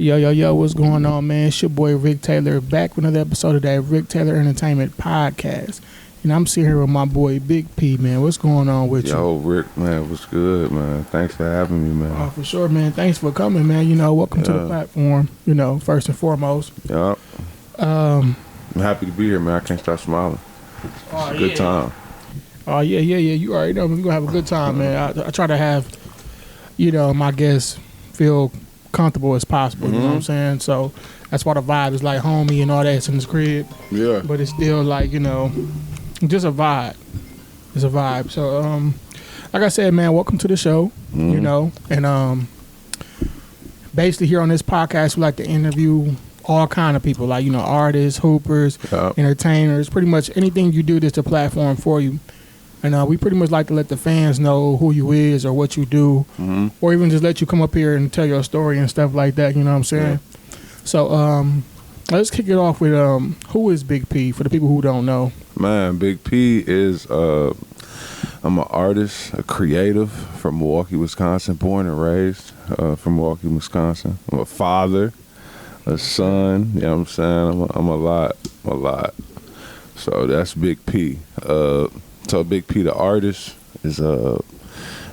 Yo, what's going on, man? It's your boy Lik Taylor back with another episode of that Lik Taylor Entertainment Podcast. And I'm sitting here with my boy Big P, man. What's going on with you? Yo, Rick, man, what's good, man? Thanks for having me, man. Oh, for sure, man. Thanks for coming, man. Welcome to the platform, first and foremost. Yep. I'm happy to be here, man. I can't stop smiling. It's a good time. Oh, yeah. You already know we're going to have a good time, man. I try to have, my guests feel comfortable as possible, you know what I'm saying? So that's why the vibe is like homey and all that in his crib. Yeah. But it's still like, just a vibe. It's a vibe. So, like I said, man, welcome to the show, and basically here on this podcast, we like to interview all kind of people, like, artists, hoopers, entertainers, pretty much anything you do, this is a platform for you. And we pretty much like to let the fans know who you is or what you do, or even just let you come up here and tell your story and stuff like that, you know what I'm saying? Yeah. So let's kick it off with who is Big P for the people who don't know? Man, Big P is, I'm an artist, a creative from Milwaukee, Wisconsin, born and raised from Milwaukee, Wisconsin. I'm a father, a son, you know what I'm saying? I'm a lot. So that's Big P. So Big P, the artist, is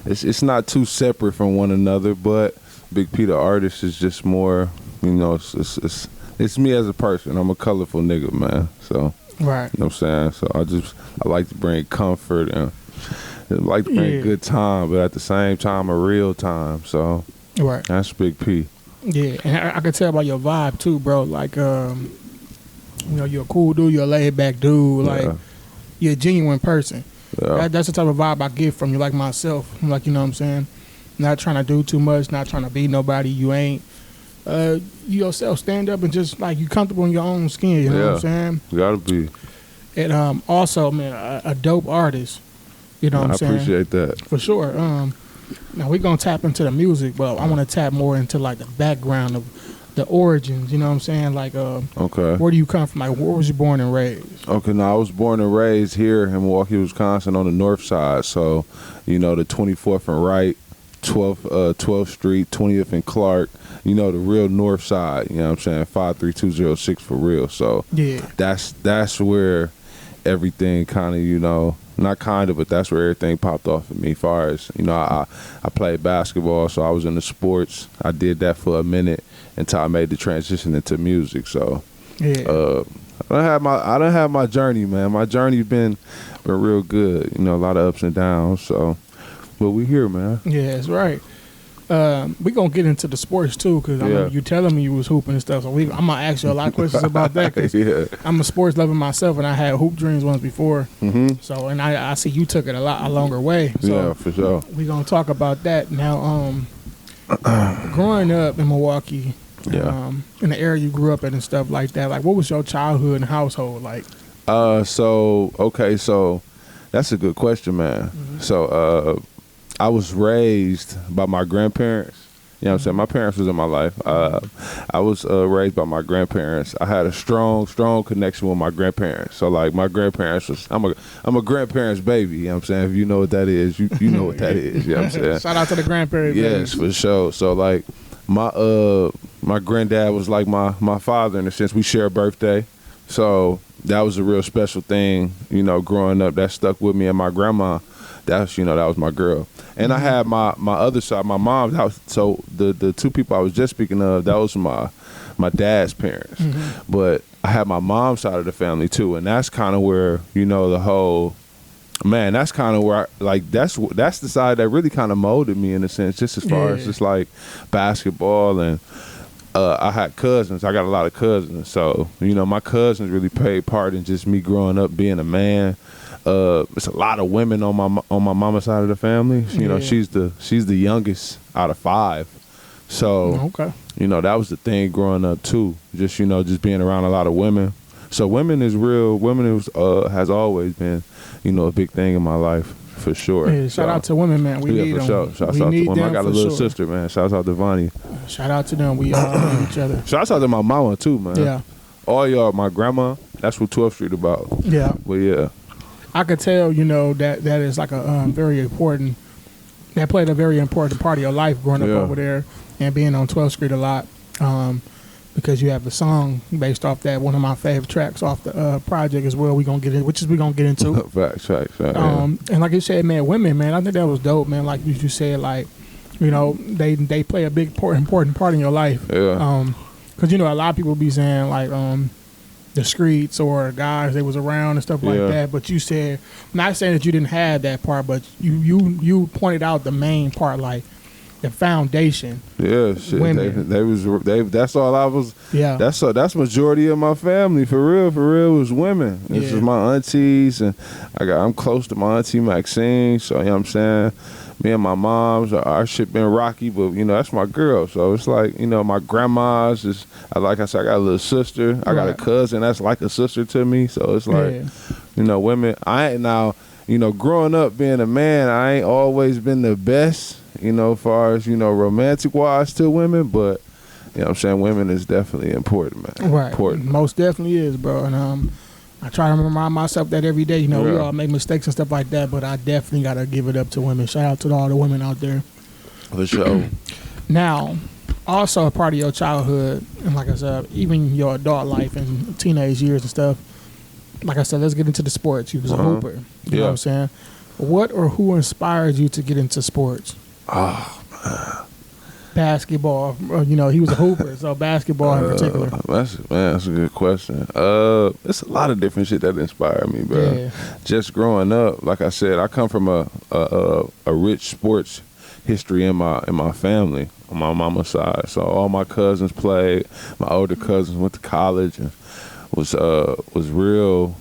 it's not too separate from one another, but Big P, the artist, is just more, it's me as a person. I'm a colorful nigga, man. So right, you know what I'm saying. So I like to bring comfort and I like to bring a good time, but at the same time, a real time. So right, that's Big P. Yeah, and I can tell by your vibe too, bro. Like, you're a cool dude, you're a laid back dude, like. You're a genuine person. Yeah. That's the type of vibe I get from you, like myself. Like, you know what I'm saying? Not trying to do too much, not trying to be nobody you ain't. You yourself stand up and just, like, you comfortable in your own skin, you know what I'm saying? You gotta be. And also, man, a dope artist. You know what I'm saying? I appreciate that. For sure. Now, we're going to tap into the music, but I want to tap more into, like, the background of the origins, you know what I'm saying? Like, okay. Where do you come from? Like, where was you born and raised? Okay, now I was born and raised here in Milwaukee, Wisconsin, on the north side. So, the 24th and Wright, 12th Street, 20th and Clark, the real north side, you know what I'm saying? 53206 for real. So, yeah, that's where everything kind of, not kind of, but that's where everything popped off of me. As far as, I played basketball, so I was into sports. I did that for a minute until I made the transition into music. So, yeah. I don't have my journey, man. My journey's been real good. A lot of ups and downs. So, but we here, man. Yeah, that's right. We gonna get into the sports too, because you telling me you was hooping and stuff. So I'm gonna ask you a lot of questions about that. Cause I'm a sports lover myself, and I had hoop dreams once before. So, and I see you took it a longer way. So yeah, for sure. We gonna talk about that now. Growing up in Milwaukee, in the area you grew up in and stuff like that, like, what was your childhood and household like? So that's a good question, man. So I was raised by my grandparents. You know what I'm saying? My parents was in my life. I was raised by my grandparents. I had a strong connection with my grandparents. So, like, my grandparents I'm a grandparents baby. You know what I'm saying? If you know what that is, you know what that is. You know what I'm saying? Shout out to the grandparents. Yes, for sure. So, like, my granddad was like my father in a sense. We share a birthday. So that was a real special thing, growing up. That stuck with me. And my grandma, that was my girl. And I had my other side, my mom's. So the two people I was just speaking of, that was my dad's parents. But I had my mom's side of the family too, and that's kind of where the whole that's kind of where that's the side that really kind of molded me in a sense, just as far as just like basketball. And I had cousins. I got a lot of cousins, so my cousins really played part in just me growing up being a man. It's a lot of women on my mama's side of the family. She's the youngest out of 5. So that was the thing growing up too. Just just being around a lot of women. So women is real. Women has always been a big thing in my life for sure. Yeah, shout out to women, man. We need for them. Sure. Shout out to women. I got a little sister, man. Shout out to Vonnie. Shout out to them. We all need each other. Shout out to my mama too, man. Yeah. All y'all, my grandma. That's what 12th Street about. Yeah. But yeah. I could tell, that is like a very important. That played a very important part of your life growing up over there and being on 12th Street a lot. because you have a song based off that, one of my favorite tracks off the project as well. We're gonna get into. Facts. And like you said, man, women, man, I think that was dope, man. Like you said, like, you know, they play a big important part in your life. Yeah. Because you know, a lot of people be saying like the streets or guys they was around and stuff like that. But you said, not saying that you didn't have that part, but you pointed out the main part, like the foundation. Yeah, shit. Women. They that's all I was. Yeah. That's majority of my family for real was women. This is my aunties, and I'm close to my auntie Maxine. So you know what I'm saying. Me and my moms, our shit been rocky, but you know that's my girl. So it's like, you know, my grandma's is like I said, I got a little sister, I got a cousin that's like a sister to me. So it's like, you know, women. I ain't now, you know, growing up being a man, I ain't always been the best, you know, as far as, you know, romantic wise to women, but you know what I'm saying, women is definitely important, man. Right, important. Most definitely is, bro. And I try to remind myself that every day. You know, we all make mistakes and stuff like that, but I definitely got to give it up to women. Shout out to all the women out there. For sure. Now, also a part of your childhood, and like I said, even your adult life and teenage years and stuff, like I said, let's get into the sports. You was a hooper. You know what I'm saying? What or who inspired you to get into sports? Oh, man. Basketball. You know, he was a hooper, so basketball in particular. That's a good question. It's a lot of different shit that inspired me, bro. Yeah. Just growing up, like I said, I come from a rich sports history in my family on my mama's side. So all my cousins played. My older cousins went to college and was real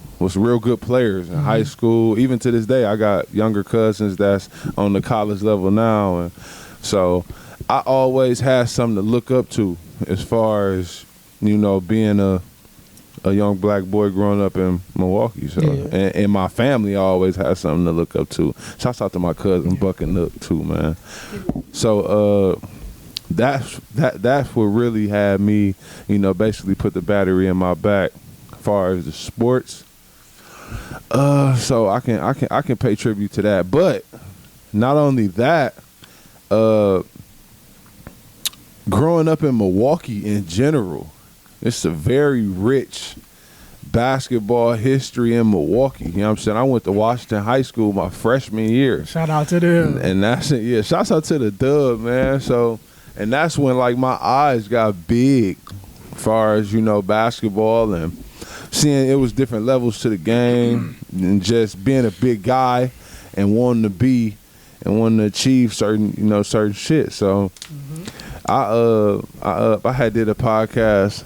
good players in high school. Even to this day, I got younger cousins that's on the college level now, and so I always had something to look up to as far as, you know, being a young black boy growing up in Milwaukee. So and my family always had something to look up to. Shouts out to my cousin Buck and Nook too, man. So that's what really had me, you know, basically put the battery in my back as far as the sports. So I can pay tribute to that. But not only that, growing up in Milwaukee in general, it's a very rich basketball history in Milwaukee. You know what I'm saying? I went to Washington High School my freshman year. Shout out to them. And that's it. Yeah, shouts out to the Dub, man. So, and that's when like my eyes got big as far as, you know, basketball and seeing it was different levels to the game and just being a big guy and wanting to achieve certain shit. So I had did a podcast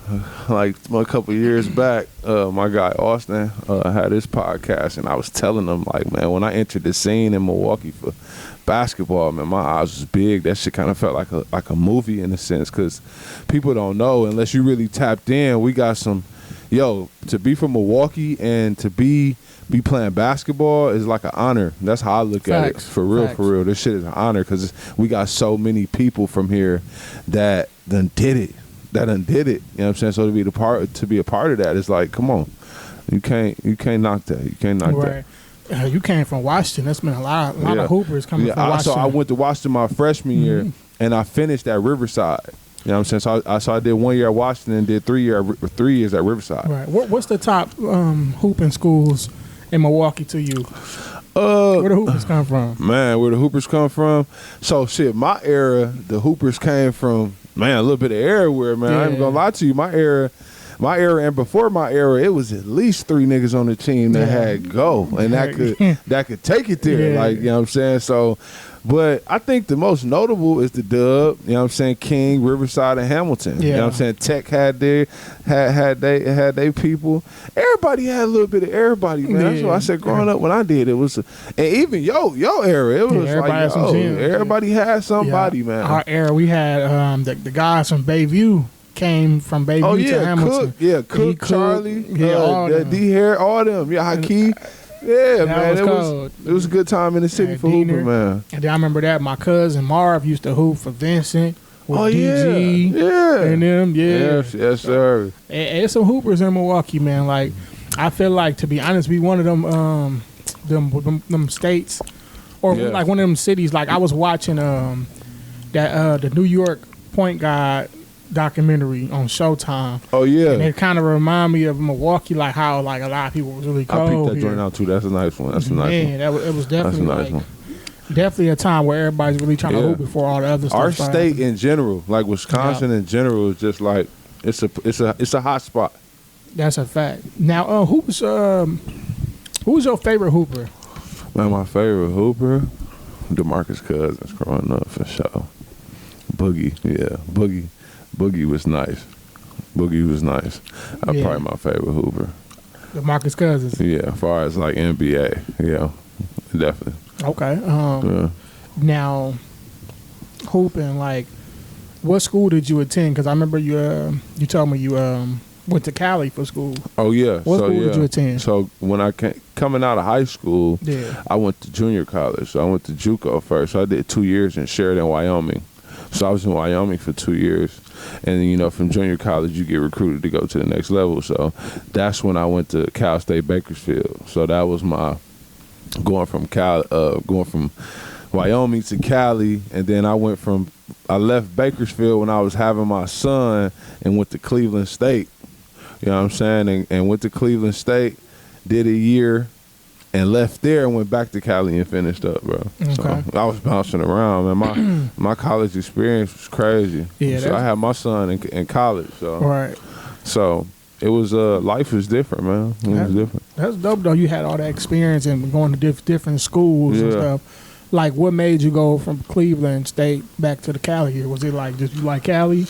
like a couple years back. My guy Austin had his podcast, and I was telling him like, man, when I entered the scene in Milwaukee for basketball, man, my eyes was big. That shit kind of felt like a movie in a sense, because people don't know unless you really tapped in. We got some, to be from Milwaukee and to be playing basketball is like an honor. That's how I look at it. For real. This shit is an honor because we got so many people from here that done did it. You know what I'm saying? So to be a part of that is like, come on. You can't knock that. You can't knock that. You came from Washington. That's been a lot of hoopers coming from Washington. So I went to Washington my freshman year, and I finished at Riverside. You know what I'm saying? So I did 1 year at Washington and did 3 years at Riverside. Right. What's the top hooping schools in Milwaukee to you? Where the Hoopers come from? Man, where the Hoopers come from? So, shit, my era, the Hoopers came from, man, a little bit of everywhere, man. I ain't gonna lie to you. My era, and before my era, it was at least 3 niggas on the team that had go, and that could take it there. Like, you know what I'm saying? So, but I think the most notable is the Dub, you know what I'm saying, King, Riverside, and Hamilton. You know what I'm saying? Tech had they people. Everybody had a little bit of everybody, man. That's what I said growing up when I did. It was, and even your era, it was like, everybody had somebody, man. Our era, we had the guys from Bayview came from Bayview to Hamilton. Cook, Charlie, D-Hair, all them. Yeah, Hakeem. Yeah, man, it was a good time in the city for hooping, man. And then I remember that my cousin Marv used to hoop for Vincent with DG and them. Yes, sir. And some hoopers in Milwaukee, man. Like, I feel like, to be honest, we one of them states, or like one of them cities. Like, I was watching the New York point guard documentary on Showtime. Oh yeah, and it kind of remind me of Milwaukee, like how like a lot of people was really cold. I peeped that here. joint out too. That's a nice one. That's a nice one. Man, it was definitely That's a nice like definitely a time where everybody's really trying to hoop before all the other stuff. Our state in general, like Wisconsin in general, is just like it's a hot spot. That's a fact. Now, who's your favorite hooper? Man, my favorite hooper, DeMarcus Cousins growing up for sure. Boogie, yeah, Boogie was nice. Boogie was nice. Probably my favorite hooper. DeMarcus Cousins. Yeah, as far as like NBA, yeah, definitely. Okay. Now, hooping, like, what school did you attend? Because I remember you told me you went to Cali for school. Oh yeah. What school did you attend? So when I coming out of high school, I went to junior college. So I went to JUCO first. So I did 2 years in Sheridan, Wyoming. So I was in Wyoming for 2 years. And, you know, from junior college, you get recruited to go to the next level. So that's when I went to Cal State Bakersfield. So that was my going from Wyoming to Cali. And then I left Bakersfield when I was having my son and went to Cleveland State. You know what I'm saying? And went to Cleveland State, did a year, and left there and went back to Cali and finished up, bro. Okay. So I was bouncing around, man. My college experience was crazy. Yeah, so I had my son in college. So right. So it was life was different, man. It was different. That's dope though. You had all that experience and going to different schools and stuff. Like, what made you go from Cleveland State back to the Cali here? Was it like just you like Cali?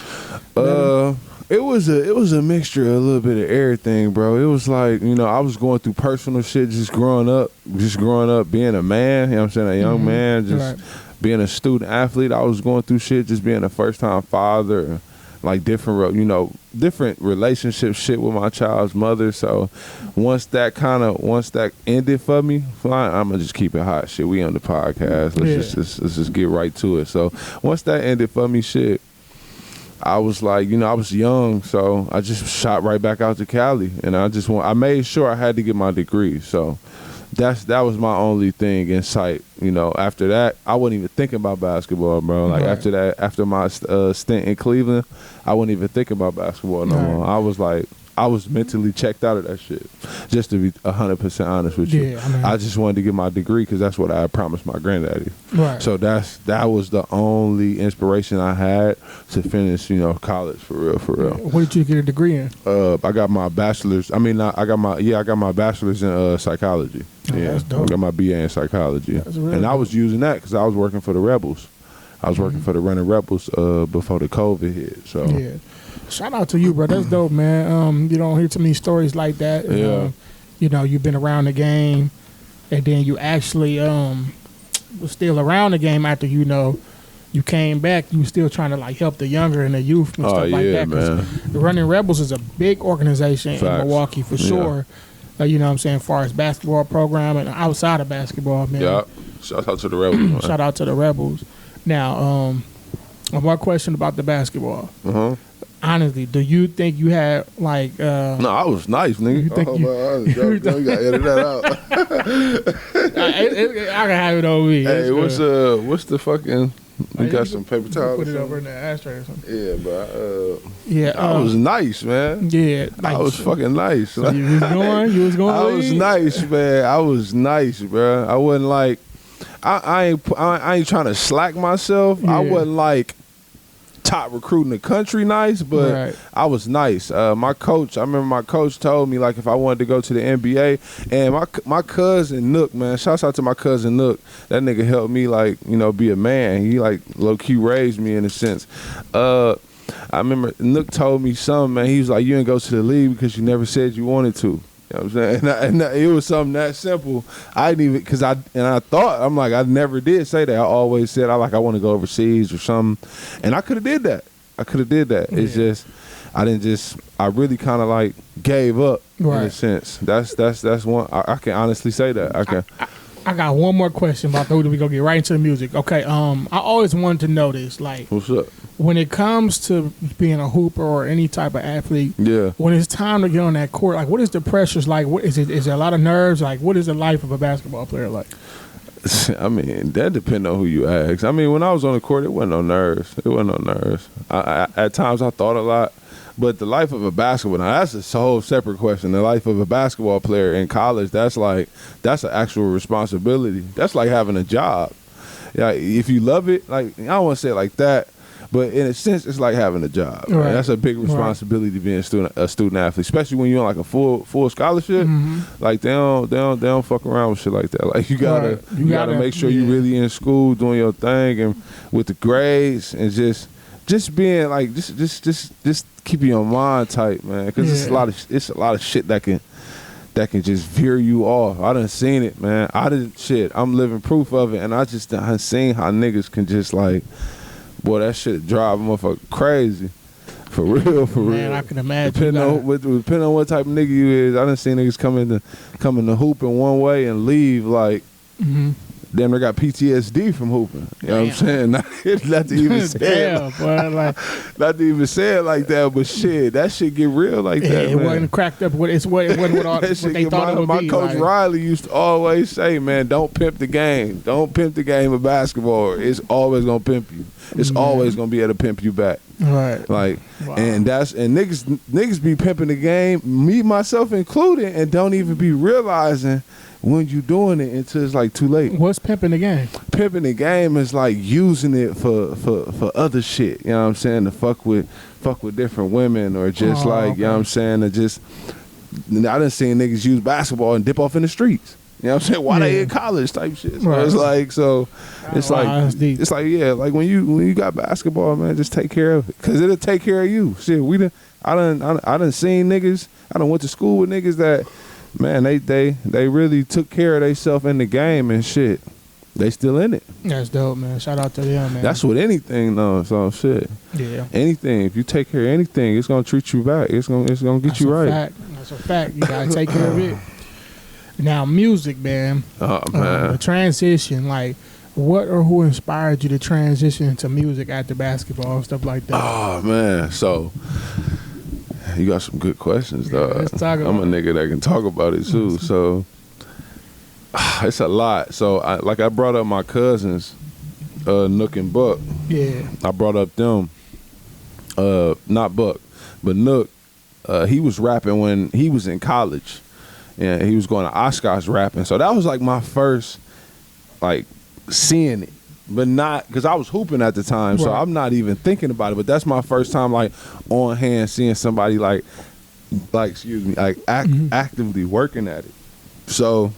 It was a mixture of a little bit of everything, bro. It was like, you know, I was going through personal shit just growing up, being a man, you know what I'm saying, a young man, just being a student athlete. I was going through shit, just being a first-time father, like different relationship shit with my child's mother. So once that ended for me, fine, I'm gonna just keep it hot. Shit, we on the podcast. Let's just get right to it. So once that ended for me, shit, I was like, you know, I was young, so I just shot right back out to Cali, and I made sure I had to get my degree. So that was my only thing in sight. You know, after that, I wasn't even thinking about basketball, bro. Like after that, after my stint in Cleveland, I wasn't even thinking about basketball no more. I was mentally checked out of that shit, just to be 100% honest with you. I just wanted to get my degree because that's what I had promised my granddaddy. Right. So that was the only inspiration I had to finish, you know, college for real. What did you get a degree in? I got my bachelor's. I got my bachelor's in psychology. That's dope. I got my BA in psychology, and I was using that because I was working for the Rebels. I was working for the Running Rebels before the COVID hit. So yeah. Shout out to you, bro. That's dope, man. You don't hear too many stories like that. And, you know, you've been around the game, and then you actually was still around the game after, you know, you came back. You were still trying to, like, help the younger and the youth and stuff like that. Man. The Running Rebels is a big organization in Milwaukee for sure. You know what I'm saying, as far as basketball program and outside of basketball, man. Yeah. Shout out to the Rebels, man. Shout out to the Rebels. Now, one more question about the basketball. Honestly, do you think you had like? No, I was nice, nigga. You think you gotta edit that out. I can have it over me. Hey, what's the fucking? We got some paper towels. Put it over in the ashtray or something. Yeah, but I was nice, man. Yeah, like, I was fucking nice. So you was going. I was nice, man. I was nice, bro. I wasn't like. I ain't trying to slack myself. I wasn't like top recruit in the country nice, but I was nice. My coach, I remember my coach told me, like, if I wanted to go to the NBA, and my cousin Nook, man, shouts out to my cousin Nook. That nigga helped me, like, you know, be a man. He, like, low-key raised me in a sense. I remember Nook told me something, man. He was like, you didn't go to the league because you never said you wanted to. You know what I'm saying? And it was something that simple. I didn't even, because I thought, I'm like, I never did say that. I always said, I want to go overseas or something. And I could have did that. It's just, I really kind of like gave up in a sense. That's one, I can honestly say that. I got one more question about those. We gonna get right into the music. Okay. I always wanted to know this. Like, what's up? When it comes to being a hooper or any type of athlete, when it's time to get on that court, like, what is the pressures like? What is it? Is there a lot of nerves? Like, what is the life of a basketball player like? I mean, that depends on who you ask. I mean, when I was on the court, it wasn't no nerves. At times, I thought a lot. But the life of a basketball, now that's a whole separate question. The life of a basketball player in college, that's an actual responsibility. That's like having a job. Yeah, if you love it, like, I don't want to say it like that, but in a sense, it's like having a job. Right. Right? That's a big responsibility being a student athlete, especially when you're on like a full scholarship. Mm-hmm. Like they don't fuck around with shit like that. Like you gotta make sure you really in school doing your thing and with the grades and just being like just keeping your mind tight, man, because it's a lot of shit that can just veer you off. I done seen it, man. I'm living proof of it, and I done seen how niggas can just like, boy, that shit drive a motherfucker crazy. For real. Man, I can imagine. Depending on what type of nigga you is, I done seen niggas come in the hoop in one way and leave like. Mm-hmm. Damn, they got PTSD from hooping. You know what I'm saying? Not to even say not to even say it like that, but shit, that shit get real like that. It wasn't cracked up. It wasn't what they thought it would be. My coach Riley used to always say, man, don't pimp the game. Don't pimp the game of basketball. It's always gonna pimp you. It's always gonna be able to pimp you back. Right. Like, and niggas be pimping the game, me myself included, and don't even be realizing when you doing it until it's like too late. What's pimping the game? Pimping the game is like using it for other shit. You know what I'm saying? To fuck with different women or just you know what I'm saying? I done seen niggas use basketball and dip off in the streets. You know what I'm saying? Why they in college type shit. So it's like like when you got basketball, man, just take care of it, cause it'll take care of you. Shit, I done seen niggas. I done went to school with niggas that, man, they really took care of themselves in the game and shit. They still in it. That's dope, man. Shout out to them, man. That's with anything, though. So shit. Yeah. Anything. If you take care of anything, it's gonna treat you back. It's gonna get you right. That's a fact. You gotta take care of it. Now, music, man. Oh man. The transition, like, what or who inspired you to transition into music after basketball and stuff like that? Oh man. So you got some good questions, dog. Let's talk about I'm a nigga that can talk about it too. So it's a lot. So I brought up my cousins, Nook and Buck. Yeah. I brought up them. Not Buck, but Nook. He was rapping when he was in college. And he was going to Oshkosh rapping. So that was like my first like seeing it. But not because I was hooping at the time, so I'm not even thinking about it. But that's my first time, like, on hand seeing somebody like actively working at it. So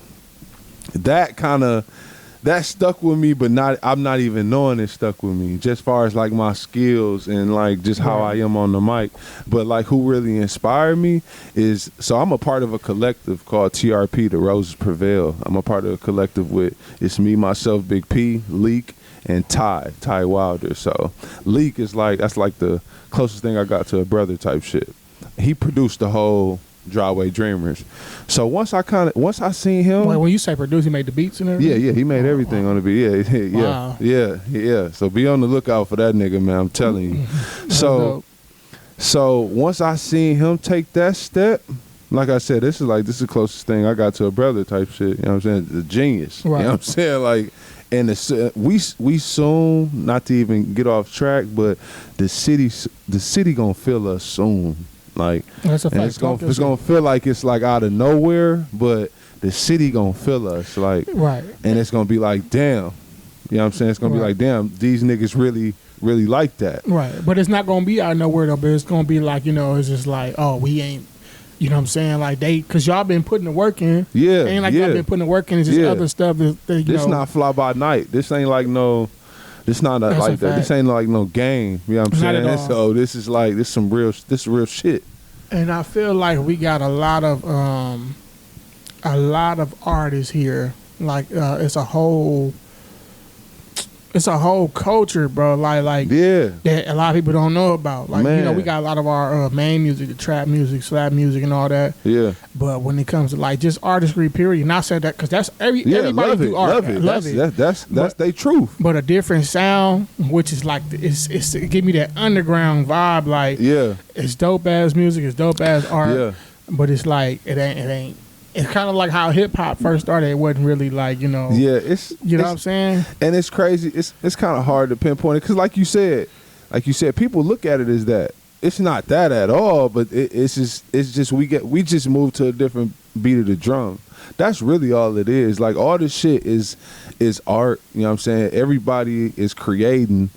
that stuck with me, but I'm not even knowing it stuck with me. Just far as like my skills and like just how I am on the mic. But like who really inspired me is, so I'm a part of a collective called TRP, The Roses Prevail. I'm a part of a collective with, it's me, myself, Big P, Lik, and Ty Wilder. So Lik is like, that's like the closest thing I got to a brother type shit. He produced the whole Driveway Dreamers. So once I seen him. Well, when you say produce, he made the beats and everything? Yeah, he made everything on the beat. Yeah. So be on the lookout for that nigga, man. I'm telling you. So once I seen him take that step, like I said, this is the closest thing I got to a brother type shit. You know what I'm saying? The genius. Right. You know what I'm saying? Like, and we soon, not to even get off track, but the city gonna feel us soon. Like, that's a fact. It's gonna feel like it's like out of nowhere, but the city gonna feel us, like, right. And it's gonna be like, damn, you know what I'm saying? It's gonna be like, damn, these niggas really like that, right? But it's not gonna be out of nowhere though. But it's gonna be like, you know, it's just like, oh, we ain't, you know what I'm saying? Like cause y'all been putting the work in. Yeah, ain't like y'all been putting the work in. It's just other stuff that this not fly by night. This ain't like no. This not like that. This ain't like no game. You know what I'm saying? So this is like this real shit. And I feel like we got a lot of artists here. Like it's a whole culture, bro. Like that a lot of people don't know about. Like, man, you know, we got a lot of our main music, the trap music, slap music, and all that. Yeah. But when it comes to like just artistry, period, and I said that because that's everybody do art. Love it. That's they truth. But a different sound, which is like it's give me that underground vibe. Like, it's dope ass music, it's dope ass art. Yeah. But it's like it ain't it's kind of like how hip hop first started. It wasn't really like, you know. Yeah, it's you know what I'm saying? And it's crazy. It's kind of hard to pinpoint it because, like you said, people look at it as that. It's not that at all, but it's just we just moved to a different beat of the drum. That's really all it is. Like all this shit is art. You know what I'm saying? Everybody is creating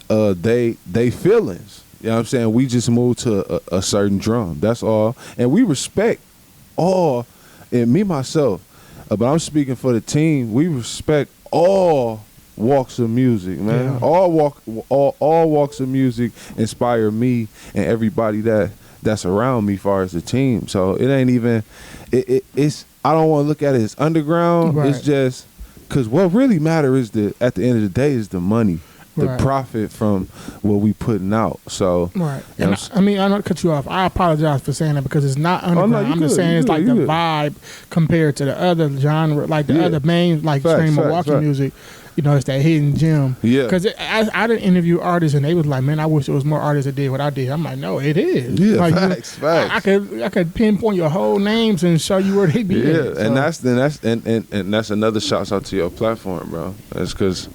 they feelings. You know what I'm saying? We just moved to a certain drum. That's all. And we respect all, and me myself, but I'm speaking for the team. We respect all walks of music, man. Yeah. All walks of music inspire me and everybody that's around me, far as the team. So it ain't even. It's. I don't want to look at it as underground. Right. It's just because what really matters is at the end of the day is the money. The profit from what we putting out. So right. And I mean, I don't cut you off. I apologize for saying that because it's not underground. Oh, no, I'm just saying it's like the vibe compared to the other genre, like the other main, like stream Milwaukee music. You know, it's that hidden gem. Yeah. Because I didn't interview artists and they was like, man, I wish there was more artists that did what I did. I'm like, no, it is. Yeah, like, facts. I could pinpoint your whole names and show you where they be. Yeah, at, so. and that's another shout out to your platform, bro. That's because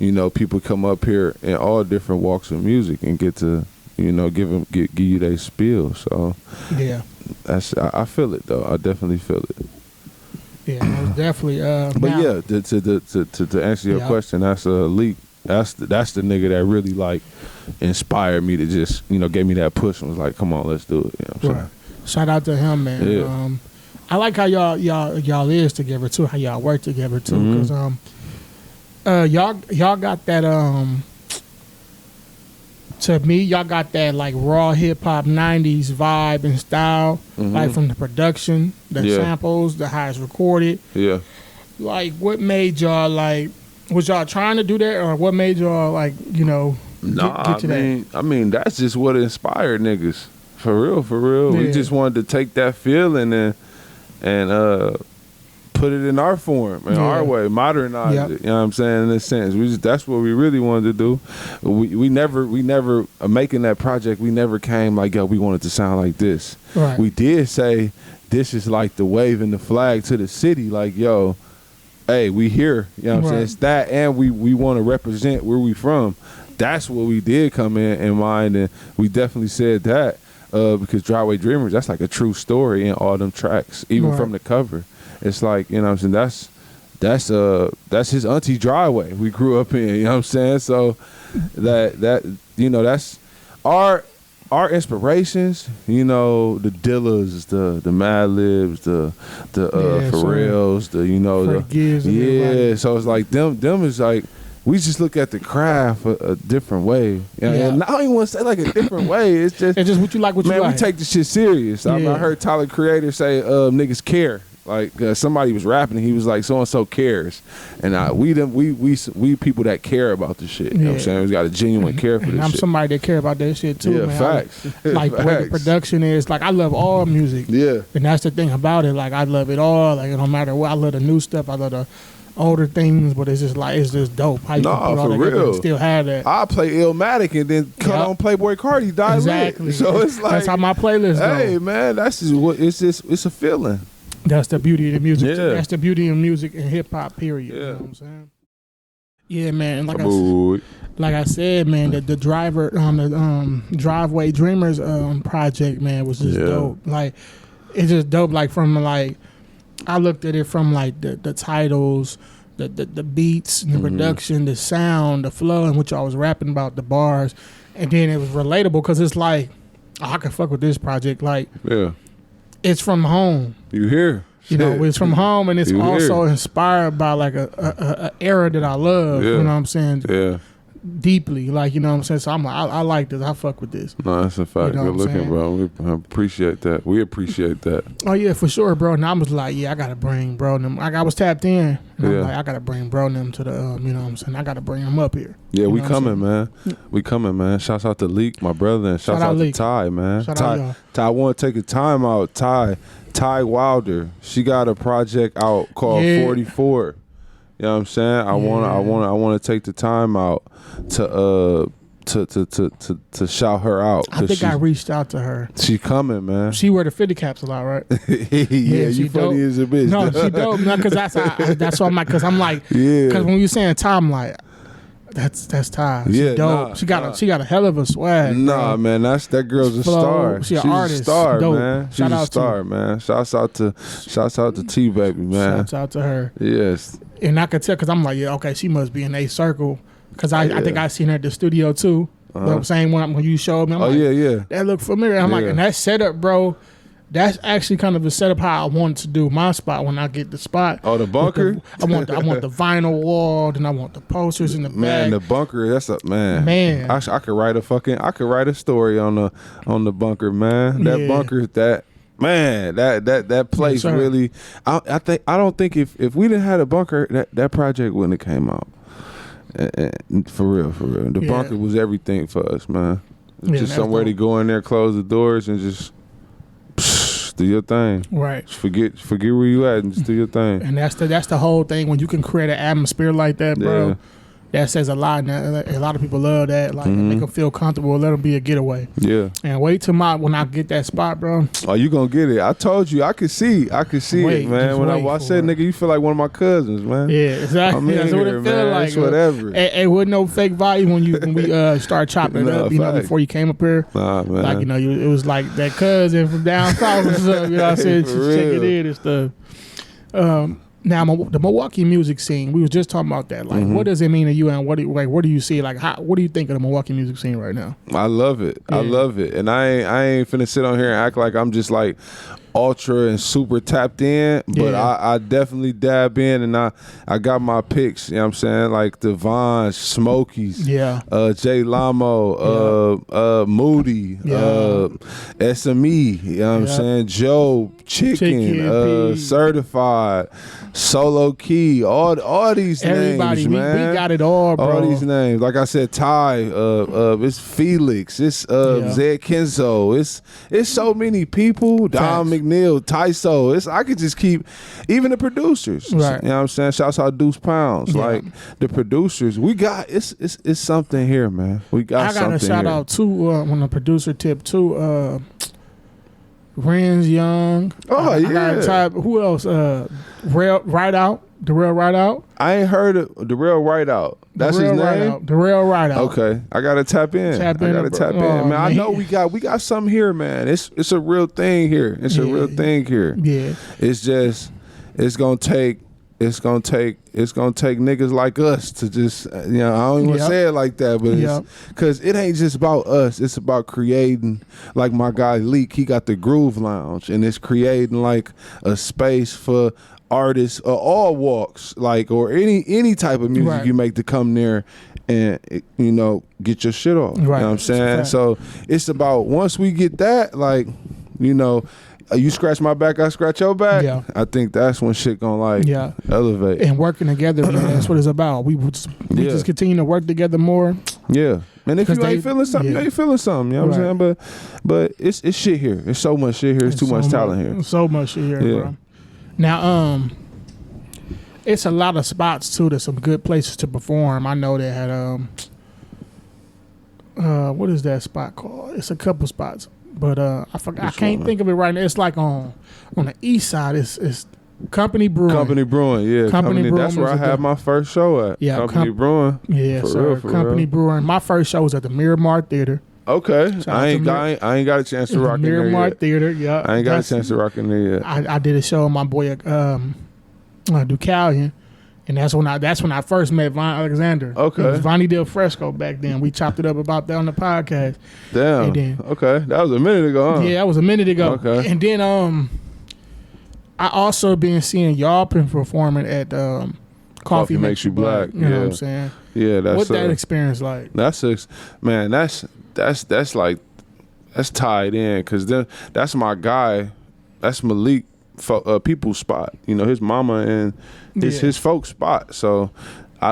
you know, people come up here in all different walks of music and get to, you know, give you their spiel. So yeah, I feel it though. I definitely feel it. Yeah, most definitely. But now, yeah, to answer your question, that's Lik. That's the nigga that really like inspired me to just, you know, gave me that push and was like, come on, let's do it. You know what I'm saying? Shout out to him, man. Yeah. I like how y'all is together too. How y'all work together too, because y'all got that to me, y'all got that like raw hip hop 90s vibe and style, like from the production, the samples, the how it's recorded. Yeah. Like what made y'all like, was y'all trying to do that, or what made y'all like, you know, get to that? I mean that's just what inspired niggas. For real. Yeah. We just wanted to take that feeling and put it in our form, in our way, modernize it. You know what I'm saying? In a sense, that's what we really wanted to do. We never making that project. We never came like, yo, we wanted to sound like this. Right. We did say this is like the wave and the flag to the city. Like, yo, hey, we here. You know what I'm saying? It's that, and we want to represent where we from. That's what we did come in mind, and we definitely said that because Driveway Dreamers, that's like a true story in all them tracks, even from the cover. It's like, you know what I'm saying, that's his auntie driveway we grew up in, you know what I'm saying? So that you know, that's our inspirations, you know, the Dillas, the Mad Libs, the Pharrells, the, you know, so it's like them is like, we just look at the craft a different way. And I don't even want to say like a different way. It's just what you like, what you like. Man, we take this shit serious. I heard Tyler Creator say niggas care. Like somebody was rapping and he was like, so and so cares, and we people that care about the shit. You know what I'm saying? We got a genuine care for this shit. I'm somebody that care about that shit too. Yeah, man. facts. Like the way the production is. Like I love all music. Yeah, and that's the thing about it. Like I love it all. Like it don't matter what. I love the new stuff. I love the older things, but it's just like it's just dope. How you can put all that together and still have that. I play Illmatic and then cut on Playboy Cardi. Exactly. So it's like that's how my playlist goes. Hey man, that's just what it's a feeling. That's the beauty of the music. Yeah. That's the beauty of music and hip hop. Period. Yeah. You know what I'm saying? Yeah, man. Like I said, man, the driver on the Driveway Dreamers project, man, was just dope. Like it's just dope. Like from like I looked at it from like the titles, the beats, and the production, the sound, the flow, in which I was rapping about, the bars, and then it was relatable because it's like I can fuck with this project. Like it's from home. You hear? You know, it's from home, and it's also inspired by like a era that I love. You know what I'm saying? Yeah. Deeply, like, you know what I'm saying? So I'm like, I like this. I fuck with this. No, that's a fact. You know Good looking, bro. We appreciate that. We appreciate that. Oh yeah, for sure, bro. And I was like, I gotta bring bro them. Like I was tapped in. And I'm like, I gotta bring bro them to the. You know what I'm saying? I gotta bring them up here. Yeah, we coming, man. We coming, man. Shouts out to Lik, my brother, and shouts out to Ty, man. Ty want to take a time out. Ty Wilder. She got a project out called 44. You know what I'm saying? I wanna take the time out to to shout her out. I think I reached out to her. She coming, man. She wear the 50 caps a lot, right? yeah, you funny dope. as a bitch. No, she dope. No, because that's what I'm like. Because I'm like, yeah. Because when you saying Tom, I'm like, that's Ty. She dope. She got a hell of a swag. Nah, bro. man, that girl's a star. She's an artist. A star, dope. man. She's a star, man. Shouts out to T baby, man. Shouts out to her. Yes. And I could tell because I'm like, yeah, okay, she must be in a circle. Because I think I seen her at the studio too. You know what I'm saying? When you showed me, I'm like, yeah. That looked familiar. I'm like, and that setup, bro, that's actually kind of a setup how I wanted to do my spot when I get the spot. Oh, the bunker? I want the vinyl wall, then I want the posters in the man, back. the bunker, that's a man. Man. I could write a story on the bunker, man. That bunker, that place really I don't think if we didn't have a bunker, that project wouldn't have came out. For real. The bunker was everything for us, man. Just somewhere to go in there, close the doors, and just do your thing. Right. Just forget where you at and just do your thing. And that's the whole thing. When you can create an atmosphere like that, bro, that says a lot. And a lot of people love that. Like, make them feel comfortable. Let them be a getaway. Yeah. And wait till when I get that spot, bro. Oh, you gonna get it. I told you. I could see it, man. When I said, nigga, you feel like one of my cousins, man. Yeah, exactly. That's what it felt like. It's whatever. It wasn't no fake value when we started chopping it up, before you came up here. Nah, man. Like, it was like that cousin from down south and stuff. You know what I'm saying? Check it in and stuff. Now, the Milwaukee music scene, we was just talking about that. Like, what does it mean to you, and what do you see? Like, what do you think of the Milwaukee music scene right now? I love it. Yeah. I love it. And I ain't finna sit on here and act like I'm just like ultra and super tapped in, but I definitely dab in, and I got my picks, you know what I'm saying? Like the Vons, Smokies, Jay Lamo, Moody, SME, you know what I'm saying? Joe, Chicken, Certified, Solo Key, all these names, man. We got it all, bro. All these names. Like I said, Ty, it's Felix, it's Zed Kenzo, it's so many people, Dom McNeil, Tyso. I could just keep, even the producers. Right. You know what I'm saying? Shouts out Deuce Pounds. Yeah. Like the producers, we got it's something here, man. We got something here. I got a shout out too on the producer tip too. Renz Young. Oh, yeah. Who else? Darrell Rideout. I ain't heard of Darrell Rideout. That's his name? Darrell Rideout. Okay. I gotta tap in. Man, I know we got something here, man. It's a real thing here. It's a real thing here. Yeah. It's just it's gonna take niggas like us to just, I don't even say it like that, but it's because it ain't just about us. It's about creating, like my guy Lik, he got the Groove Lounge, and it's creating like a space for artists of all walks, like, or any type of music you make to come there and, get your shit off. Right. You know what I'm saying? So it's about, once we get that, like, you scratch my back, I scratch your back. Yeah. I think that's when shit gonna elevate. And working together, man, that's what it's about. We just continue to work together more. Yeah. And if you ain't feeling something, you ain't feeling something. You know what I'm saying? But it's shit here. There's so much shit here. There's too much talent here. So much shit here, bro. Now, it's a lot of spots too. There's some good places to perform. I know they had what is that spot called? It's a couple spots. But I can't think of it right now. It's like on the east side. It's Company Brewing. Company Brewing, yeah. Company Brewing. That's where I had my first show at. Yeah, Company Brewing. Yeah, for Company Brewing. My first show was at the Miramar Theater. Okay, I ain't got a chance to rock in there Miramar Theater, yeah. I ain't got a chance to rock in there yet. I did a show with my boy Ducalion. And that's when I first met Von Alexander. Okay. It was Vonnie Del Fresco back then. We chopped it up about that on the podcast. Damn. Okay. That was a minute ago, huh? Yeah, that was a minute ago. Okay. And then I also been seeing y'all been performing at Coffee Makes You Black. You know what I'm saying? Yeah, that's what that experience like. That's tied in, because that's my guy. That's Malik. People's spot, his mama and his folks' spot. So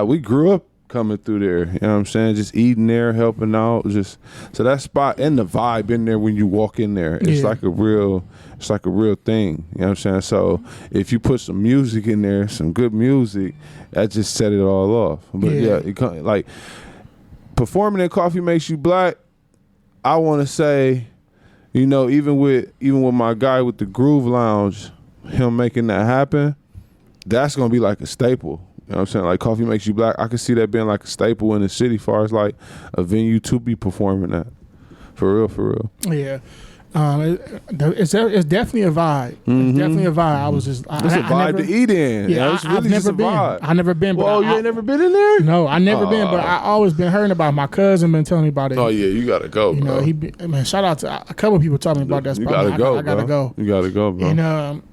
we grew up coming through there, you know what I'm saying, just eating there, helping out, so that spot and the vibe in there when you walk in there, it's like a real thing, you know what I'm saying. So if you put some music in there, some good music, that just set it all off. But performing in Coffee Makes You Black, I want to say, you know, even with my guy with the Groove Lounge, him making that happen, that's gonna be like a staple. You know what I'm saying? Like Coffee Makes You Black, I could see that being like a staple in the city, as far as like a venue to be performing at. For real. Yeah. It's definitely a vibe. Mm-hmm. It's definitely a vibe. I was just... It's a vibe to eat in. Yeah, it's really just a vibe. I've never been. Whoa, you ain't never been in there? No, I never been, but I always been hearing about it. My cousin been telling me about it. Oh, yeah, you got to go, you bro. Man, shout out to a couple of people talking about that spot. You got to go, I got to go. You got to go, bro. And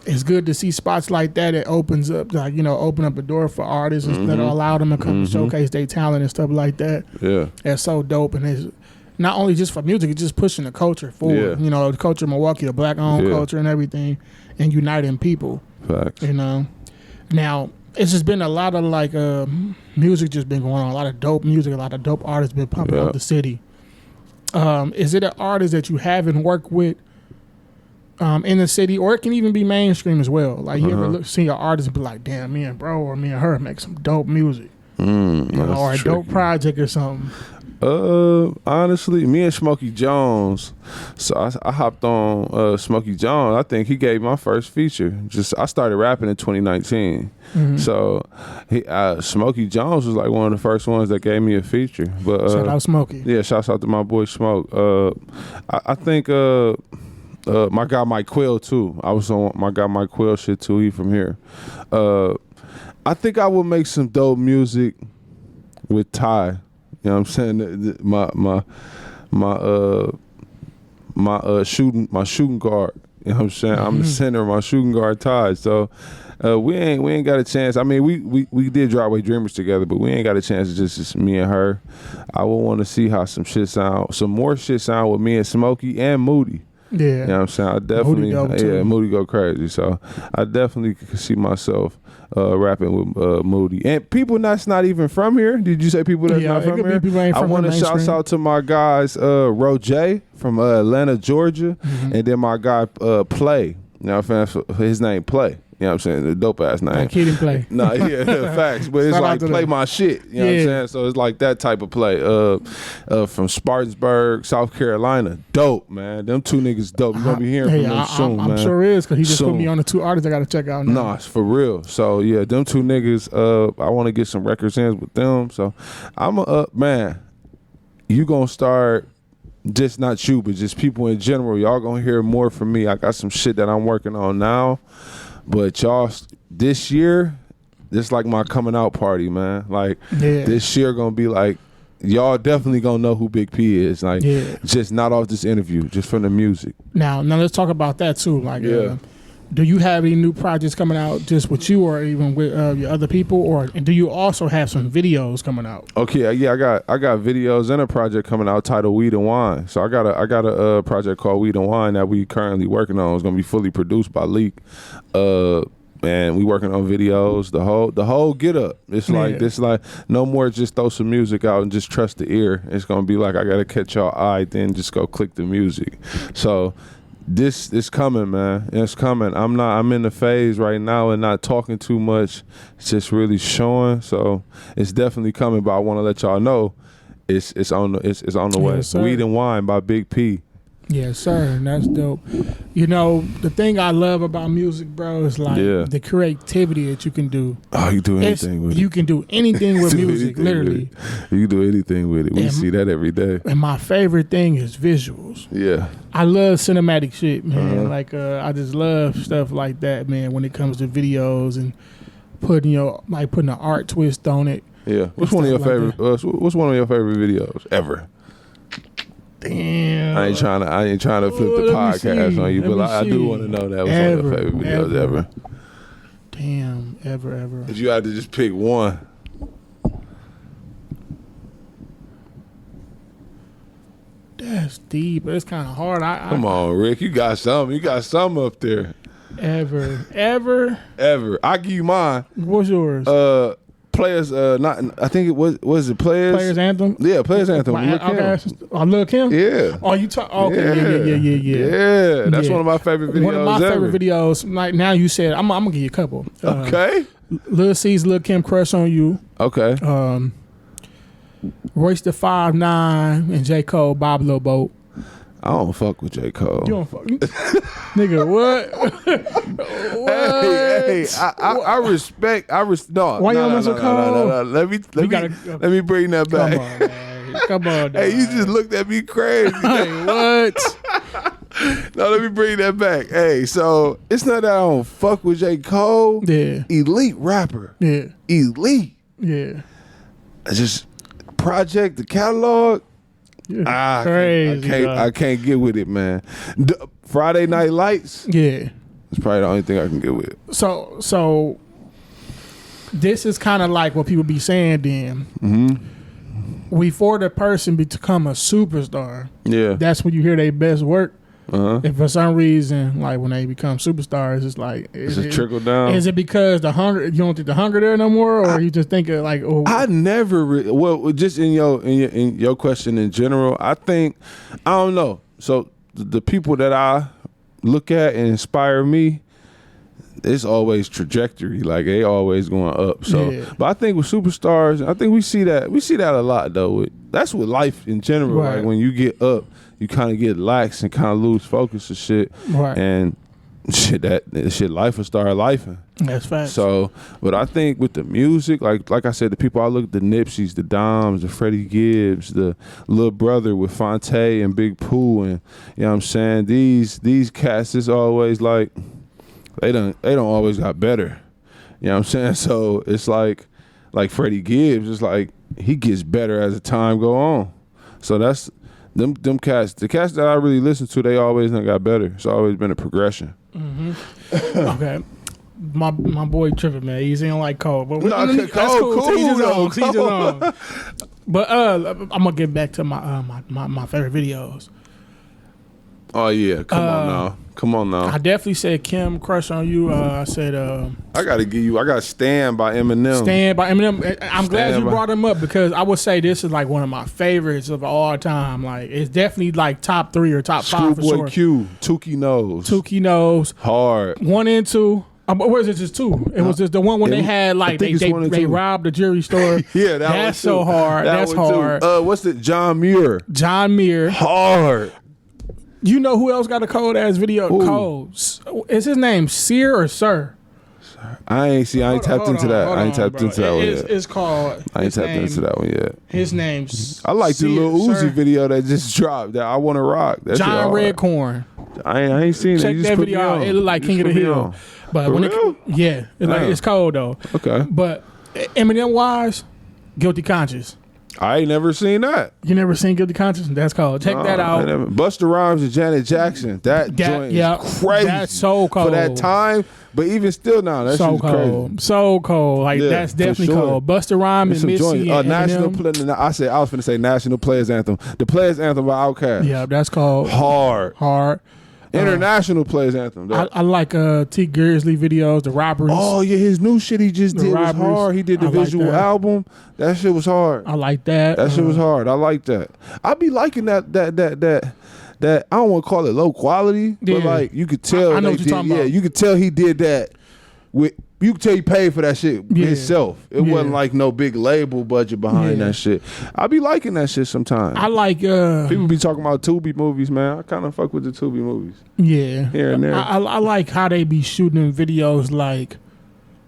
it's good to see spots like that. It opens up, like, you know, open up a door for artists that allow them to come and showcase their talent and stuff like that. Yeah. It's so dope. And it's not only just for music, it's just pushing the culture forward. Yeah. You know, the culture of Milwaukee, the black-owned culture and everything, and uniting people. Facts. You know? Now, it's just been a lot of, like, music just been going on. A lot of dope music, a lot of dope artists been pumping out the city. Is it an artist that you haven't worked with in the city, or it can even be mainstream as well? Like, you ever see an artist and be like, damn, me and bro or me and her make some dope music. You know, or a dope project or something. Honestly, me and Smokey Jones. So I hopped on Smokey Jones. I think he gave my first feature. I started rapping in 2019. So Smokey Jones was like one of the first ones that gave me a feature. But shout out Smokey. Yeah, shouts out to my boy Smoke. I think my guy Mike Quill too. I was on my guy Mike Quill shit too. He from here. I think I would make some dope music with Ty. You know what I'm saying? My shooting guard. You know what I'm saying? I'm the center of my shooting guard, Ty. So we ain't got a chance. I mean, we did Driveway Dreamers together, but we ain't got a chance to just me and her. I would want to see how some more shit sound with me and Smokey and Moody. Yeah. You know what I'm saying? I definitely, Moody go crazy. So I definitely could see myself rapping with Moody. And people that's not even from here. Did you say people that's not from here? I want to shout out to my guys, Roger from Atlanta, Georgia, and then my guy Play. You know what I'm saying? His name Play. You know what I'm saying? The dope ass name. Like he didn't play. No, yeah, facts. But it's like play my shit. You know what I'm saying? So it's like that type of play. From Spartansburg, South Carolina. Dope, man. Them two niggas dope. You're going to be hearing from them soon, man. I'm sure it is, because he just put me on the two artists I got to check out now. Nah, it's for real. So, yeah, them two niggas, I want to get some records in with them. So, I'm man, you going to start... Just not you, but just people in general. Y'all gonna hear more from me. I got some shit that I'm working on now. But y'all, this year, this like my coming out party, man. Like, this year gonna be like, y'all definitely gonna know who Big P is. Like, just not off this interview, just from the music. Now let's talk about that too. Like, do you have any new projects coming out just with you, or even with your other people, or do you also have some videos coming out? Okay, yeah, I got videos and a project coming out titled Weed and Wine. So I got a project called Weed and Wine that we currently working on. It's gonna be fully produced by Lik. And we working on videos. The whole get up. It's like this. Like no more just throw some music out and just trust the ear. It's gonna be like I gotta catch y'all eye, then just go click the music. So. This is coming, man. It's coming. I'm in the phase right now and not talking too much. It's just really showing. So it's definitely coming. But I want to let y'all know it's on the way. Sir. Weed and Wine by Big P. Yes, sir. And that's dope. You know, the thing I love about music, bro, is like the creativity that you can do. Oh, you do anything with it. You can do anything with music, literally. You can do anything with it. We see that every day. And my favorite thing is visuals. Yeah. I love cinematic shit, man. Like, I just love stuff like that, man, when it comes to videos and putting an art twist on it. Yeah. What's one of your favorite videos ever? Damn. I ain't trying to flip the podcast on you, but I do want to know that was one of your favorite videos ever. Damn, ever. But you had to just pick one. That's deep, but it's kind of hard. Come on, Rick. You got some up there. Ever. I give you mine. What's yours? Players, I think it was it Players? Players Anthem? Yeah, Players Anthem. Lil' Kim? Yeah. Oh, you talk? Okay, yeah. Yeah, that's one of my favorite videos. One of my favorite videos. Like now, you said I'm gonna give you a couple. Okay. Lil C's Lil' Kim Crush on You. Okay. Royce the 5'9" and J. Cole, Bob Lil Boat. I don't fuck with J. Cole. You don't fuck, nigga. What? Hey, I respect. No. Why you don't mess with Cole? No. Let me bring that back. Come on, man. Come on. Hey, you just looked at me crazy. Hey, what? No, let me bring that back. Hey, so it's not that I don't fuck with J. Cole. Yeah. Elite rapper. Yeah. Elite. Yeah. Just project, the catalog. Crazy. I can't get with it, man. Friday Night Lights. Yeah. It's probably the only thing I can get with. So this is kind of like what people be saying then. Mm-hmm. Before the person become a superstar, yeah, that's when you hear their best work. Uh-huh. If for some reason, like when they become superstars, it's like it's a trickle down. Is it because the hunger? You don't think the hunger there no more, or you just think of like? Oh, I never. Well, just in your question in general, I think I don't know. So the people that I look at and inspire me, it's always trajectory. Like they always going up. So, yeah. But I think with superstars, I think we see that a lot though. That's with life in general. Right. Like when you get up, you kind of get lax and kind of lose focus and shit. Right. And that life will start lifing. That's facts. So, but I think with the music, like I said, the people I look at, the Nipseys, the Doms, the Freddie Gibbs, the Lil Brother with Fonte and Big Pooh, and you know what I'm saying, these cats is always like they don't always got better. You know what I'm saying? So it's like Freddie Gibbs, it's like he gets better as the time go on. So that's them cats. The cats that I really listen to, they always done got better. It's always been a progression. Mm-hmm. Okay. My boy tripping, man. He's in like Cole, but that's cool. But I'm gonna get back to my favorite videos. Oh yeah, come on now. I definitely said Kim, Crush on You. I said I got Stand by Eminem. Stand by Eminem. I'm glad you brought him up because I would say this is like one of my favorites of all time. Like it's definitely like top 3 or top 5 for sure. Schoolboy Q, Tukey Knows. Hard. 1 and 2. Where is it? Just 2. It was just the one when they had like they robbed the jewelry store. Yeah, that's so hard. That's hard. What's it? John Muir. Hard. You know who else got a cold ass video? Codes. Is his name Sear or Sir? I ain't tapped into that. I ain't tapped into that one yet. It's called. I ain't tapped into that one yet. His name's. I like the Lil Uzi video that just dropped. That I Want to Rock. That John Redcorn. I ain't seen it. Check that video out. It look like King of the Hill. But when it's cold though. Okay. But Eminem wise, Guilty Conscience. I ain't never seen that. You never seen Guilty Conscience? That's cold. Check that out. Busta Rhymes and Janet Jackson. That joint is crazy. That's so cold. For that time, but even still now, that's so cold. Crazy. So cold. Like, that's definitely cold. Busta Rhymes and Missy and National I was finna say National Players Anthem. The Players Anthem by Outkast. Yeah, that's called Hard. International Players Anthem. I like T Grizzly videos, the Robberies. Oh yeah, his new shit he just did was hard. He did the visual album. That shit was hard. I like that. That shit was hard. I like that. I be liking that I don't want to call it low quality, but like you could tell. I know what you're talking about. You could tell he did that with. You could tell he paid for that shit himself. It wasn't like no big label budget behind that shit. I be liking that shit sometimes. I like people be talking about Tubi movies, man. I kind of fuck with the Tubi movies. Yeah, here and there. I like how they be shooting videos. Like,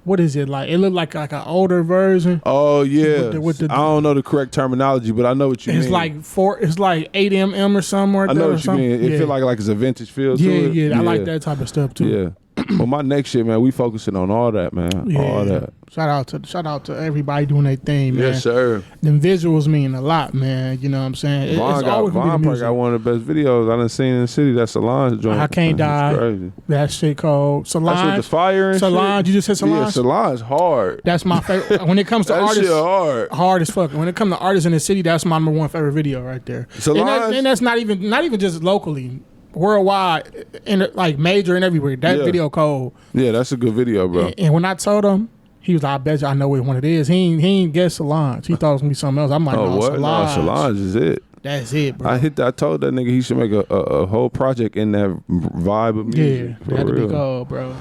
what is it like? It look like an older version. Oh yeah, I don't know the correct terminology, but I know what you mean. It's like 8mm or something. I know what you mean. It feel like it's a vintage feel to it. Yeah, I like that type of stuff too. Yeah. Well, my next shit, man, we focusing on all that, man. Yeah. All that. Shout out to everybody doing their thing, man. Yes, sir. Them visuals mean a lot, man. You know what I'm saying? Vaughn probably got one of the best videos I done seen in the city. That Soulange joint. I Can't Die. Crazy. That shit called Soulange. That's with the fire and Soulange, shit. you just said Soulange? Yeah, Soulange hard. That's my favorite. When it comes to that artists, shit hard as fuck. When it comes to artists in the city, that's my number 1 favorite video right there. Soulange, and that's not even just locally. Worldwide, and like major and everywhere. That video cold. Yeah, that's a good video, bro. And when I told him, he was like, I bet you I know which one it is. He ain't guess Soulange. He thought it was going to be something else. I'm like, no, what? Soulange. No, Soulange is it. That's it, bro. I told that nigga he should make a whole project in that vibe of music. Yeah, that'd be cool, bro.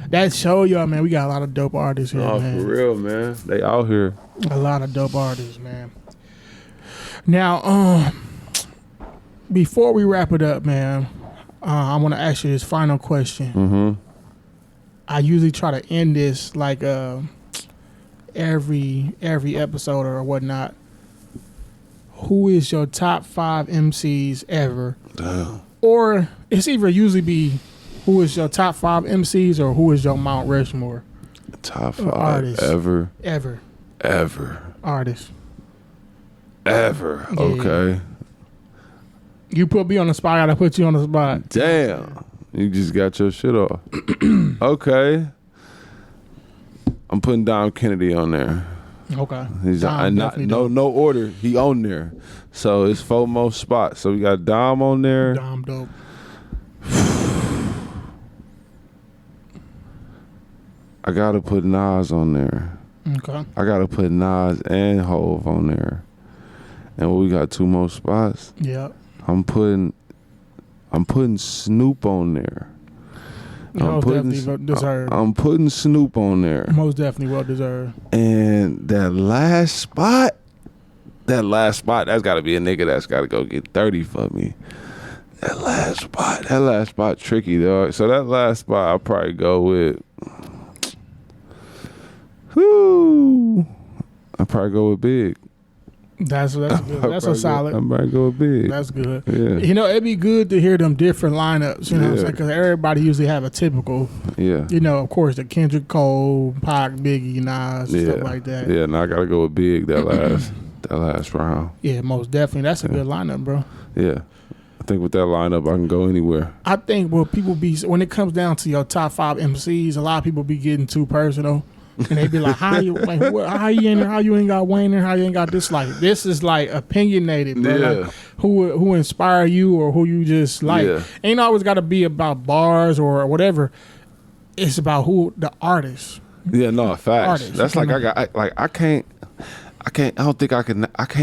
That show y'all, man. We got a lot of dope artists here, man. For real, man. They out here. A lot of dope artists, man. Now, before we wrap it up, man, I want to ask you this final question. Mm-hmm. I usually try to end this like every episode or whatnot. Who is your top 5 MCs ever? Damn. Or it's either usually be who is your top 5 MCs or who is your Mount Rushmore? Top 5 artists. ever. Artists. Ever. Yeah. Okay. You put me on the spot, I gotta put you on the spot. Damn. You just got your shit off. Okay. I'm putting Dom Kennedy on there. Okay. He's no order. He on there. So it's 4 more spots. So we got Dom on there. Dom dope. I gotta put Nas on there. Okay. I gotta put Nas and Hove on there. And we got 2 more spots. Yep. I'm putting Snoop on there. I'm putting Snoop on there. Most definitely well deserved. And that last spot, that's got to be a nigga that's got to go get 30 for me. That last spot tricky, dog. So that last spot, I'll probably go with, I'll probably go with Big. That's good. That's a solid. I might go big. That's good. Yeah. You know, it'd be good to hear them different lineups. You know what I'm saying? Because everybody usually have a typical. Yeah. You know, of course, the Kendrick Cole, Pac, Biggie, Nas, stuff like that. Yeah, and I gotta go with Big that last round. Yeah, most definitely. That's a good lineup, bro. Yeah. I think with that lineup, I can go anywhere. I think when it comes down to your top 5 MCs, a lot of people be getting too personal. And they be like, how you in there? How you ain't got Wayne there? How you ain't got this? Like, this is like opinionated, bro. Yeah. Like, who inspire you or who you just like. Yeah. Ain't always got to be about bars or whatever. It's about who the artist. Yeah, no, facts. Artist. That's like I can't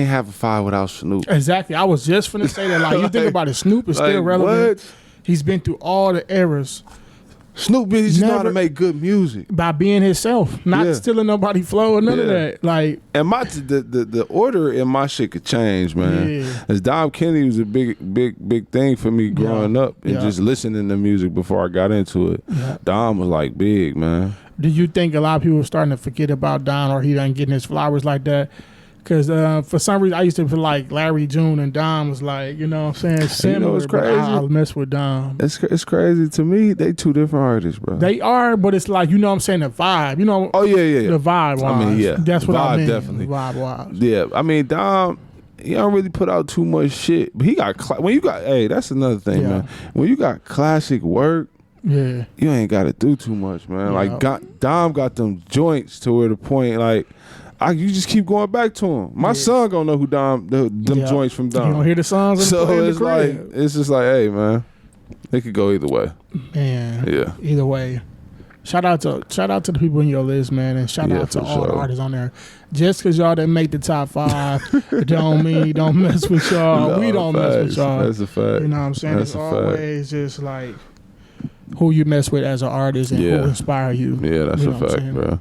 have a 5 without Snoop. Exactly. I was just finna say that. Like, you think about it, Snoop is still relevant. What? He's been through all the eras. Snoop just know how to make good music by being himself, not stealing nobody flow or none of that. Like, and the order in my shit could change, man. Yeah. As Dom Kennedy was a big thing for me growing up and just listening to music before I got into it. Yeah. Dom was like big, man. Do you think a lot of people are starting to forget about Dom or he done getting his flowers like that? Because for some reason, I used to feel like Larry June and Dom was like, you know what I'm saying, similar. You know, it's crazy. I'll mess with Dom. It's crazy. To me, they 2 different artists, bro. They are, but it's like, you know what I'm saying, the vibe. You know, oh, yeah. The vibe wise. I mean, yeah. That's what I mean. Definitely. Vibe wise. Yeah. I mean, Dom, he don't really put out too much shit. But he got, that's another thing, man. When you got classic work, you ain't got to do too much, man. Yeah. Like, Dom got them joints to where the point, like, you just keep going back to him. My son gonna know who them joints from Dom. You gonna hear the songs? So it's just like, hey, man, it could go either way. Man, yeah, either way. Shout out to the people in your list, man, and shout out to all the artists on there. Just because y'all didn't make the top 5, don't mean don't mess with y'all. No, we don't mess with y'all. That's a fact. You know what I'm saying? It's always just like who you mess with as an artist and who inspire you. Yeah, that's a fact, bro.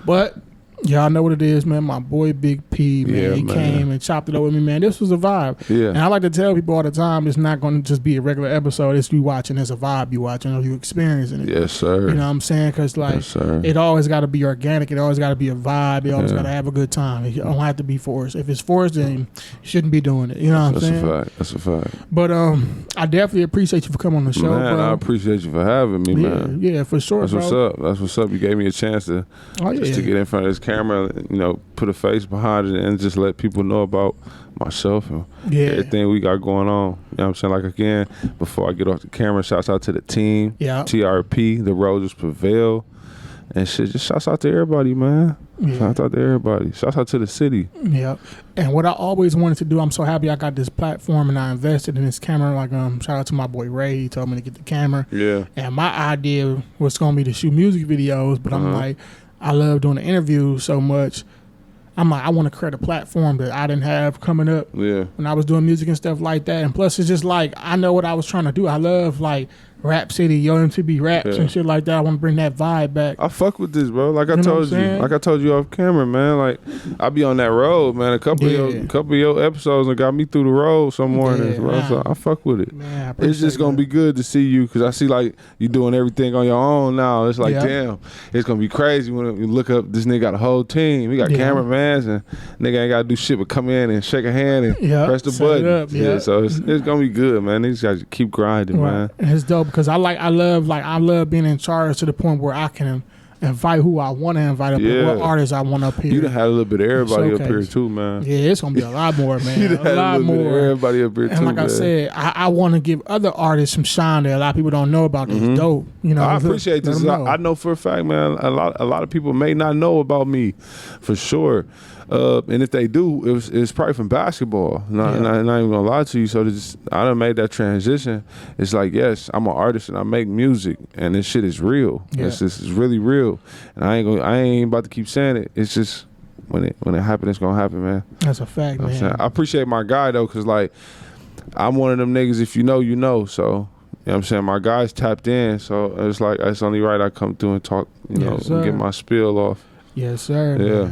But y'all know what it is, man. My boy Big P, man. He came and chopped it up with me, man. This was a vibe. Yeah. And I like to tell people all the time, it's not going to just be a regular episode. It's you watching. It's a vibe you watching or you experiencing it. Yes, sir. You know what I'm saying? Because, like, it always got to be organic. It always got to be a vibe. You always got to have a good time. It don't have to be forced. If it's forced, then you shouldn't be doing it. You know what I'm saying? That's a fact. But I definitely appreciate you for coming on the show, man, bro. I appreciate you for having me, man. Yeah, for sure, That's what's up. You gave me a chance to just to get in front of this camera, you know, put a face behind it and just let people know about myself and everything we got going on. You know what I'm saying? Like, again, before I get off the camera, shouts out to the team, TRP, the Roses Prevail, and shit. Just shouts out to everybody, man. Shouts out to everybody. Shouts out to the city. Yeah. And what I always wanted to do, I'm so happy I got this platform and I invested in this camera. Like, shout out to my boy Ray. He told me to get the camera. Yeah. And my idea was going to be to shoot music videos, but I'm like, I love doing the interviews so much. I'm like, I want to create a platform that I didn't have coming up when I was doing music and stuff like that. And plus, it's just like, I know what I was trying to do. I love like Rap City, Yo MTV Raps and shit like that. I want to bring that vibe back. I fuck with this, bro. Like I told you off camera, man. Like I be on that road, man. A couple of your episodes that got me through the road some mornings, bro. So I fuck with it. Man, it's just gonna be good to see you because I see like you doing everything on your own now. It's like damn, it's gonna be crazy when you look up. This nigga got a whole team. He got cameramans and nigga ain't gotta do shit but come in and shake a hand and press the button. So it's gonna be good, man. These guys keep grinding, man. And it's dope. Because I love being in charge to the point where I can invite who I want to invite up here, what artists I want up here. You done had a little bit of everybody up here too, man. Yeah, it's gonna be a lot more, man. You done had a lot more. Bit of everybody up here too, and like I said, I want to give other artists some shine that a lot of people don't know about. It's dope. You know, I appreciate this. I know for a fact, man. A lot of people may not know about me, for sure. And if they do, it's probably from basketball. And I'm not even gonna lie to you. So I done made that transition. It's like, yes, I'm an artist and I make music, and this shit is real. Yeah. It's really real. And I ain't about to keep saying it. It's just when it happens, it's gonna happen, man. That's a fact, man. I appreciate my guy though, cause like I'm one of them niggas. If you know, you know. So. You know what I'm saying? My guy's tapped in, so it's like it's only right I come through and talk, and get my spiel off. Yes, sir. Yeah.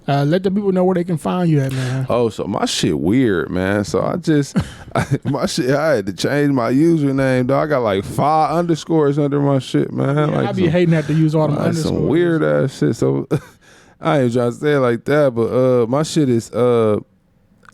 Man. Let the people know where they can find you at, man. Oh, so my shit weird, man. So I had to change my username, though. I got like 5 underscores under my shit, man. Yeah, like I be hating that to use all them underscores. Some weird ass shit. So I ain't trying to say it like that, but my shit is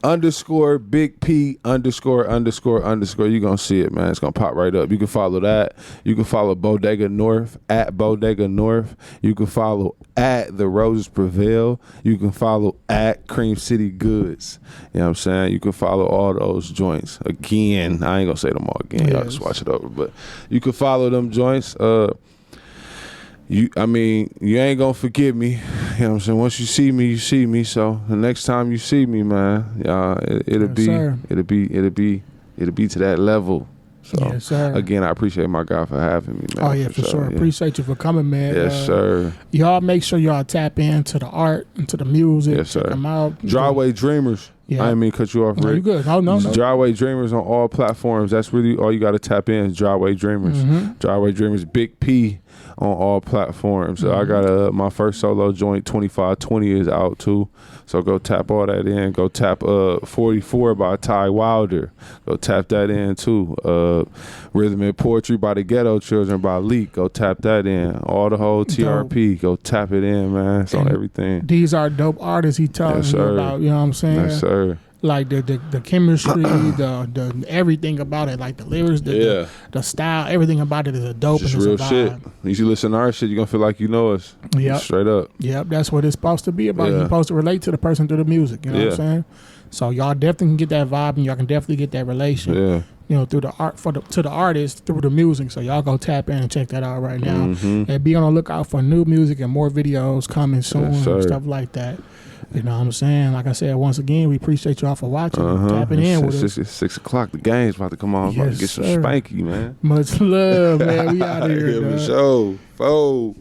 underscore big P underscore. You gonna see it, man. It's gonna pop right up. You can follow that. You can follow Bodega North at Bodega North. You can follow at The Roses Prevail. You can follow at Cream City Goods. You know what I'm saying? You can follow all those joints. Again, I ain't gonna say them all again. Y'all just watch it over. But you can follow them joints. You ain't gonna forget me. You know what I'm saying? Once you see me, you see me. So the next time you see me, man, it'll be to that level. So yes, sir. Again, I appreciate my guy for having me, man. Oh yeah, for sure. Yeah. Appreciate you for coming, man. Yes, sir. Y'all make sure y'all tap into the art, into the music. Yes, sir. Check them out. Driveway Dreamers. Yeah. I didn't mean to cut you off, Rick. No, you good. No. Driveway Dreamers on all platforms. That's really all you got to tap in. Driveway Dreamers. Driveway Dreamers. Big P on all platforms. I got my first solo joint 2520 is out too. So go tap all that in. Go tap 44 by Ty Wilder. Go tap that in too. Rhythm and Poetry by the Ghetto Children by Lik. Go tap that in. All the whole TRP. Go tap it in, man. It's on everything. These are dope artists he talking about. You know what I'm saying? Yes, sir. Like the chemistry, the everything about it, like the lyrics, the style, everything about it is a dope. Just real shit. You listen to our shit, you're gonna feel like you know us. Yep. Straight up. Yep, that's what it's supposed to be about. You're supposed to relate to the person through the music. You know what I'm saying? So y'all definitely can get that vibe, and y'all can definitely get that relation. Yeah. You know, through the art to the artist through the music. So y'all go tap in and check that out right now, and be on the lookout for new music and more videos coming soon and stuff like that. You know what I'm saying? Like I said, once again, we appreciate y'all for watching, tapping in with us. It's 6 o'clock. The game's about to come on. I'm about to get some spanky, man. Much love, man. We out of here, For sure.